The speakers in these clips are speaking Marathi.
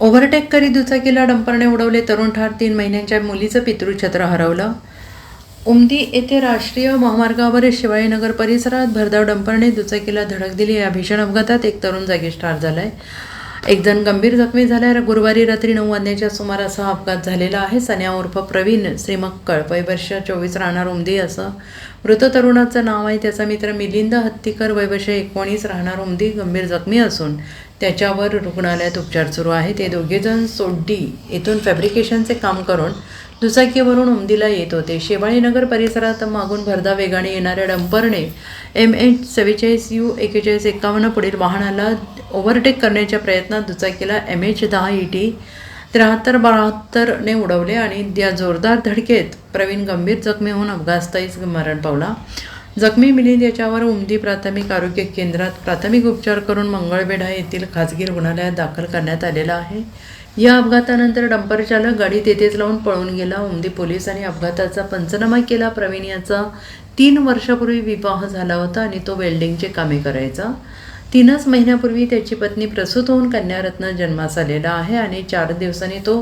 ओव्हरटेक करीत दुचाकीला डंपरने उडवले, तरुण ठार. 3 महिन्यांच्या मुलीचं पितृछत्र हरवलं. उमदी येथे राष्ट्रीय महामार्गावर शिवाजीनगर परिसरात भरधाव डंपरने दुचाकीला धडक दिली. या भीषण अपघातात एक तरुण जागीच ठार झालाय. एक जण गंभीर जखमी झालाय. गुरुवारी रात्री 9 वाजण्याच्या सुमारास हा अपघात झालेला आहे. सन्या उर्फ प्रवीण श्रीमक्कळ, वय वर्ष 24, राहणार उमदी असं मृत तरुणाचं नाव आहे. त्याचा मित्र मिलिंद हत्तीकर, वय वर्ष 19, राहणार उमदी गंभीर जखमी असून त्याच्यावर रुग्णालयात उपचार सुरू आहे. ते दोघेजण सोड्डी येथून फॅब्रिकेशनचे काम करून दुचाकीवरून उमदीला येत होते. शिवाजीनगर परिसरात मागून भरधाव वेगाने येणाऱ्या डंपरने MH47U 4151 पुढील वाहनाला ओव्हरटेक करण्याच्या प्रयत्नात दुचाकीला MH10ET 7372ने उडवले आणि या जोरदार धडकेत प्रवीण गंभीर जखमी होऊन अपघातस्थळीच मरण पावला. जखमी मिलिंद याच्यावर उमदी प्राथमिक आरोग्य केंद्रात प्राथमिक उपचार करून मंगळवेढा येथील खाजगी रुग्णालयात दाखल करण्यात आलेला आहे. या अपघातानंतर डंपर चालक गाडी तेथेच लावून पळून गेला. उमदी पोलिसांनी अपघाताचा पंचनामा केला. प्रवीण याचा 3 वर्षापूर्वी विवाह झाला होता आणि तो वेल्डिंगचे कामे करायचा. 3च महिन्यापूर्वी त्याची पत्नी प्रसूत होऊन कन्यारत्न जन्मास आलेला आहे आणि 4 दिवसांनी तो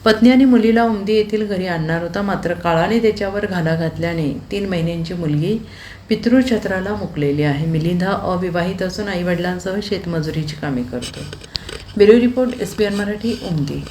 पत्नी आणि मुलीला उमदी येथील घरी आणणार होता. मात्र काळाने त्याच्यावर घाला घातल्याने 3 महिन्यांची मुलगी पितृछत्राला मुकलेली आहे. मिलिंद हा अविवाहित असून आईवडिलांसह शेतमजुरीची कामे करतो. Bureau report, SBN Marathi, Umadi.